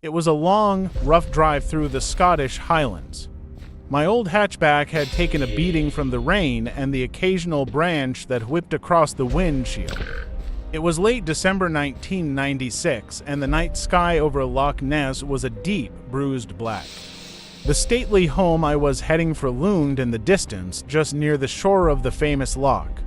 It was a long, rough drive through the Scottish Highlands. My old hatchback had taken a beating from the rain and the occasional branch that whipped across the windshield. It was late December 1996, and the night sky over Loch Ness was a deep, bruised black. The stately home I was heading for loomed in the distance, just near the shore of the famous loch.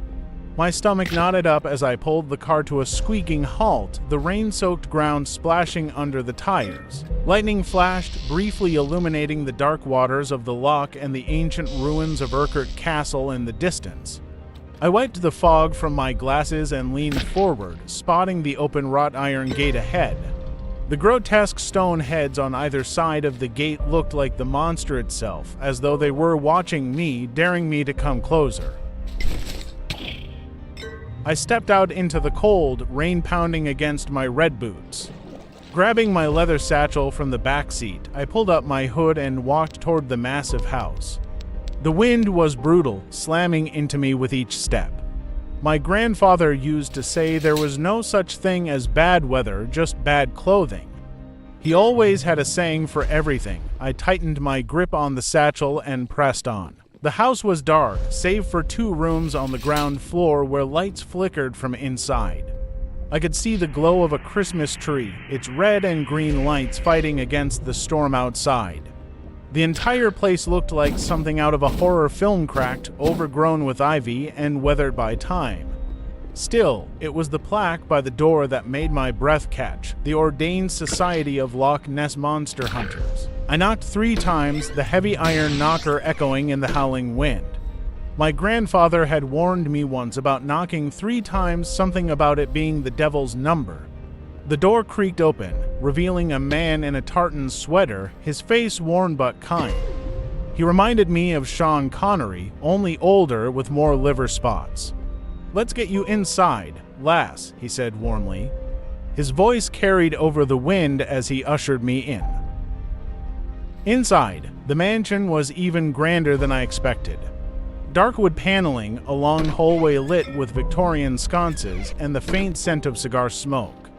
My stomach knotted up as I pulled the car to a squeaking halt, the rain-soaked ground splashing under the tires. Lightning flashed, briefly illuminating the dark waters of the loch and the ancient ruins of Urquhart Castle in the distance. I wiped the fog from my glasses and leaned forward, spotting the open wrought iron gate ahead. The grotesque stone heads on either side of the gate looked like the monster itself, as though they were watching me, daring me to come closer. I stepped out into the cold, rain pounding against my red boots. Grabbing my leather satchel from the back seat, I pulled up my hood and walked toward the massive house. The wind was brutal, slamming into me with each step. My grandfather used to say there was no such thing as bad weather, just bad clothing. He always had a saying for everything. I tightened my grip on the satchel and pressed on. The house was dark, save for 2 rooms on the ground floor where lights flickered from inside. I could see the glow of a Christmas tree, its red and green lights fighting against the storm outside. The entire place looked like something out of a horror film, cracked, overgrown with ivy, and weathered by time. Still, it was the plaque by the door that made my breath catch, the Ordained Society of Loch Ness Monster Hunters. I knocked 3 times, the heavy iron knocker echoing in the howling wind. My grandfather had warned me once about knocking 3 times, something about it being the devil's number. The door creaked open, revealing a man in a tartan sweater, his face worn but kind. He reminded me of Sean Connery, only older with more liver spots. "Let's get you inside, lass," he said warmly. His voice carried over the wind as he ushered me in. Inside, the mansion was even grander than I expected. Dark wood paneling, a long hallway lit with Victorian sconces, and the faint scent of cigar smoke.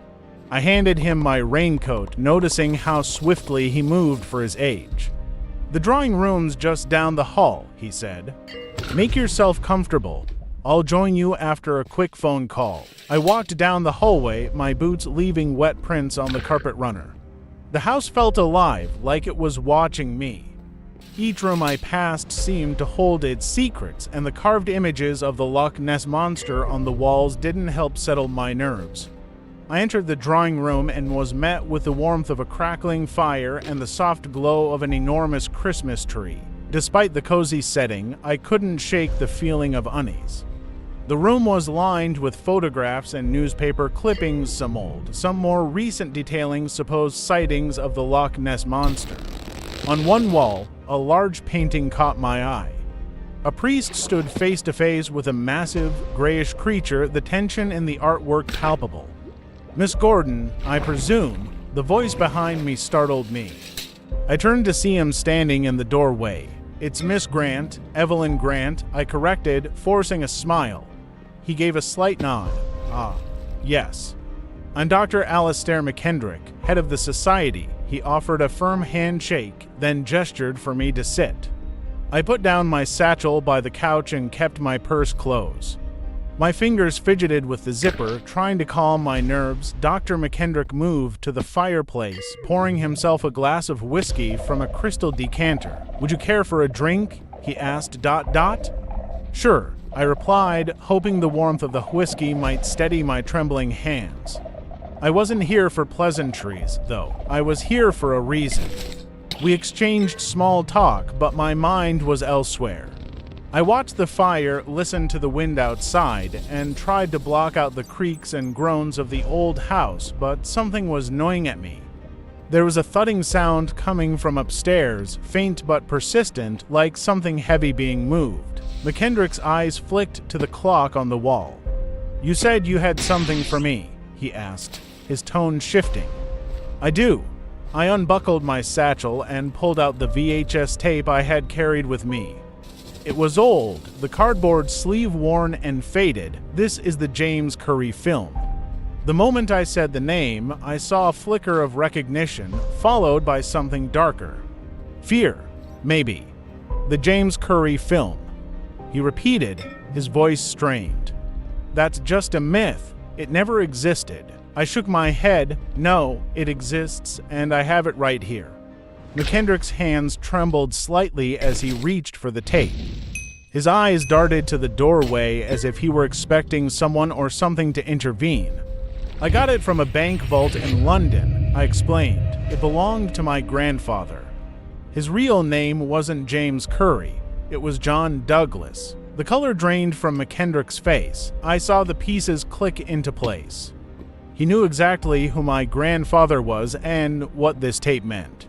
I handed him my raincoat, noticing how swiftly he moved for his age. "The drawing room's just down the hall," he said. "Make yourself comfortable. I'll join you after a quick phone call." I walked down the hallway, my boots leaving wet prints on the carpet runner. The house felt alive, like it was watching me. Each room I passed seemed to hold its secrets, and the carved images of the Loch Ness Monster on the walls didn't help settle my nerves. I entered the drawing room and was met with the warmth of a crackling fire and the soft glow of an enormous Christmas tree. Despite the cozy setting, I couldn't shake the feeling of unease. The room was lined with photographs and newspaper clippings, some old, some more recent, detailing supposed sightings of the Loch Ness Monster. On one wall, a large painting caught my eye. A priest stood face to face with a massive, grayish creature, the tension in the artwork palpable. "Miss Gordon, I presume," the voice behind me startled me. I turned to see him standing in the doorway. "It's Miss Grant, Evelyn Grant," I corrected, forcing a smile. He gave a slight nod. "Ah, yes. I'm Dr. Alastair McKendrick, head of the society." He offered a firm handshake, then gestured for me to sit. I put down my satchel by the couch and kept my purse close. My fingers fidgeted with the zipper, trying to calm my nerves. Dr. McKendrick moved to the fireplace, pouring himself a glass of whiskey from a crystal decanter. "Would you care for a drink?" he asked. "Sure," I replied, hoping the warmth of the whiskey might steady my trembling hands. I wasn't here for pleasantries, though. I was here for a reason. We exchanged small talk, but my mind was elsewhere. I watched the fire, listened to the wind outside, and tried to block out the creaks and groans of the old house, but something was gnawing at me. There was a thudding sound coming from upstairs, faint but persistent, like something heavy being moved. McKendrick's eyes flicked to the clock on the wall. "You said you had something for me," he asked, his tone shifting. "I do." I unbuckled my satchel and pulled out the VHS tape I had carried with me. It was old, the cardboard sleeve worn and faded. "This is the James Currie film." The moment I said the name, I saw a flicker of recognition, followed by something darker. Fear, maybe. The James Currie film. He repeated, his voice strained. That's just a myth. It never existed. I shook my head. No, it exists, and I have it right here. McKendrick's hands trembled slightly as he reached for the tape. His eyes darted to the doorway as if he were expecting someone or something to intervene. I got it from a bank vault in London, I explained. It belonged to my grandfather. His real name wasn't James Currie. It was John Douglas. The color drained from McKendrick's face. I saw the pieces click into place. He knew exactly who my grandfather was and what this tape meant.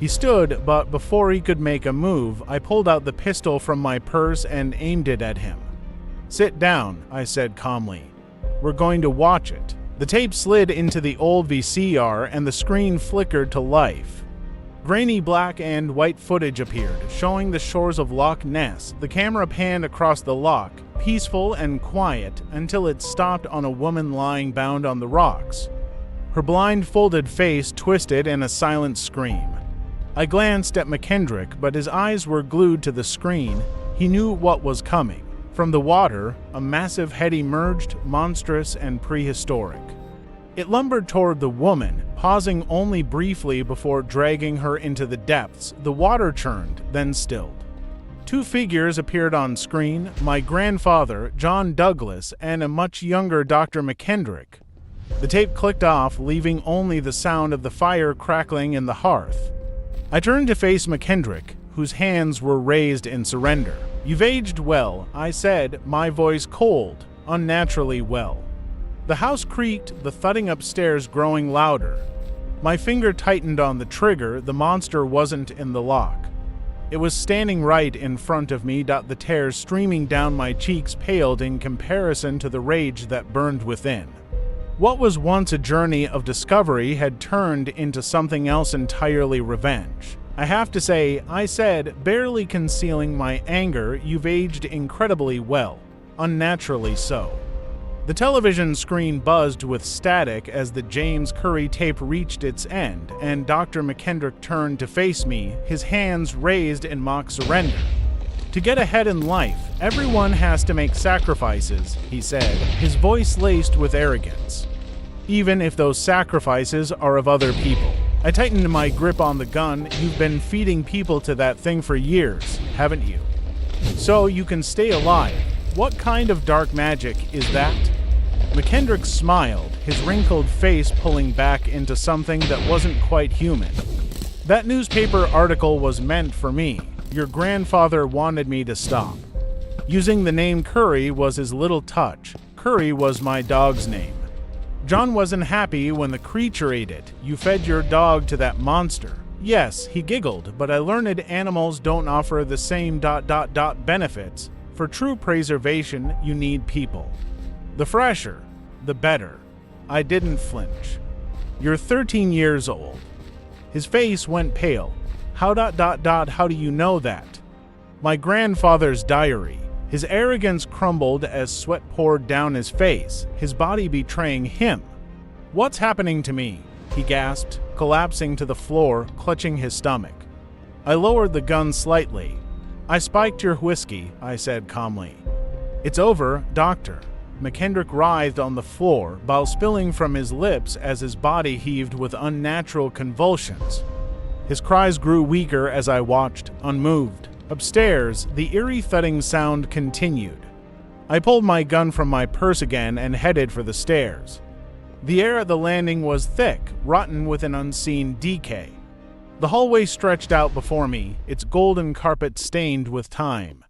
He stood, but before he could make a move, I pulled out the pistol from my purse and aimed it at him. Sit down, I said calmly. We're going to watch it. The tape slid into the old VCR and the screen flickered to life. Grainy black and white footage appeared, showing the shores of Loch Ness. The camera panned across the loch, peaceful and quiet, until it stopped on a woman lying bound on the rocks. Her blindfolded face twisted in a silent scream. I glanced at McKendrick, but his eyes were glued to the screen. He knew what was coming. From the water, a massive head emerged, monstrous and prehistoric. It lumbered toward the woman, pausing only briefly before dragging her into the depths. The water churned, then stilled. Two figures appeared on screen, my grandfather, John Douglas, and a much younger Dr. McKendrick. The tape clicked off, leaving only the sound of the fire crackling in the hearth. I turned to face McKendrick, whose hands were raised in surrender. You've aged well, I said, my voice cold, unnaturally well. The house creaked, the thudding upstairs growing louder. My finger tightened on the trigger. The monster wasn't in the lock. It was standing right in front of me. The tears streaming down my cheeks paled in comparison to the rage that burned within. What was once a journey of discovery had turned into something else entirely: revenge. I have to say, I said, barely concealing my anger, you've aged incredibly well, unnaturally so. The television screen buzzed with static as the James Currie tape reached its end, and Dr. McKendrick turned to face me, his hands raised in mock surrender. To get ahead in life, everyone has to make sacrifices, he said, his voice laced with arrogance. Even if those sacrifices are of other people. I tightened my grip on the gun. You've been feeding people to that thing for years, haven't you? So you can stay alive. What kind of dark magic is that? McKendrick smiled, his wrinkled face pulling back into something that wasn't quite human. That newspaper article was meant for me. Your grandfather wanted me to stop. Using the name Currie was his little touch. Currie was my dog's name. John wasn't happy when the creature ate it. You fed your dog to that monster. Yes, he giggled, but I learned animals don't offer the same benefits. For true preservation, you need people. The fresher, the better. I didn't flinch. You're 13 years old. His face went pale. How do you know that? My grandfather's diary. His arrogance crumbled as sweat poured down his face, his body betraying him. What's happening to me? He gasped, collapsing to the floor, clutching his stomach. I lowered the gun slightly. I spiked your whiskey, I said calmly. It's over, doctor. McKendrick writhed on the floor, bile spilling from his lips as his body heaved with unnatural convulsions. His cries grew weaker as I watched, unmoved. Upstairs, the eerie thudding sound continued. I pulled my gun from my purse again and headed for the stairs. The air at the landing was thick, rotten with an unseen decay. The hallway stretched out before me, its golden carpet stained with time.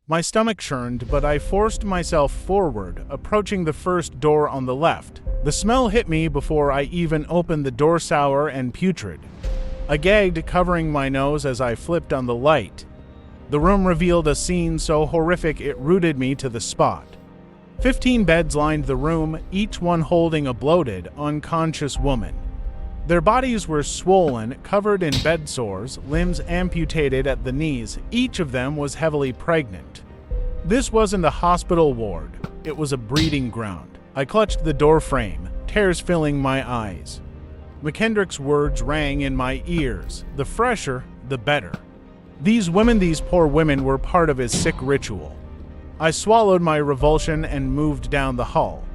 My stomach churned, but I forced myself forward, approaching the first door on the left. The smell hit me before I even opened the door, sour and putrid. I gagged, covering my nose as I flipped on the light. The room revealed a scene so horrific it rooted me to the spot. 15 beds lined the room, each one holding a bloated, unconscious woman. Their bodies were swollen, covered in bed sores, limbs amputated at the knees. Each of them was heavily pregnant. This wasn't a hospital ward. It was a breeding ground. I clutched the door frame, tears filling my eyes. McKendrick's words rang in my ears. The fresher, the better. These poor women, were part of his sick ritual. I swallowed my revulsion and moved down the hall.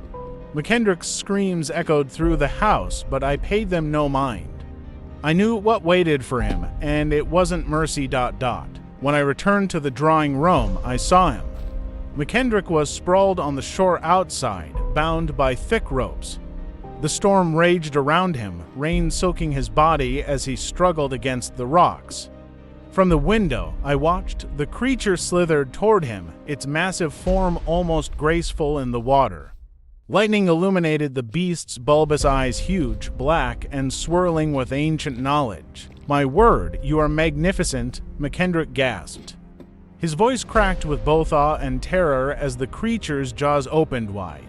McKendrick's screams echoed through the house, but I paid them no mind. I knew what waited for him, and it wasn't mercy. When I returned to the drawing room, I saw him. McKendrick was sprawled on the shore outside, bound by thick ropes. The storm raged around him, rain soaking his body as he struggled against the rocks. From the window, I watched. The creature slithered toward him, its massive form almost graceful in the water. Lightning illuminated the beast's bulbous eyes, huge, black, and swirling with ancient knowledge. "My word, you are magnificent," McKendrick gasped. His voice cracked with both awe and terror as the creature's jaws opened wide.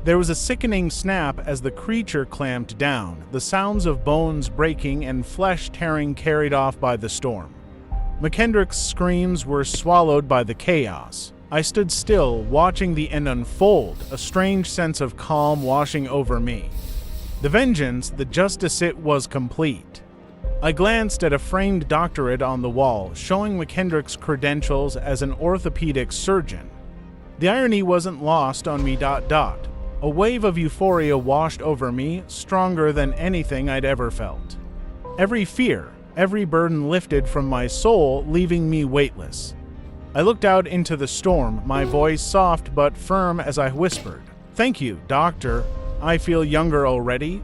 There was a sickening snap as the creature clamped down, the sounds of bones breaking and flesh tearing carried off by the storm. McKendrick's screams were swallowed by the chaos. I stood still, watching the end unfold, a strange sense of calm washing over me. The vengeance, the justice, it was complete. I glanced at a framed doctorate on the wall, showing McKendrick's credentials as an orthopedic surgeon. The irony wasn't lost on me. A wave of euphoria washed over me, stronger than anything I'd ever felt. Every fear, every burden lifted from my soul, leaving me weightless. I looked out into the storm, my voice soft but firm as I whispered, "Thank you, Doctor. I feel younger already,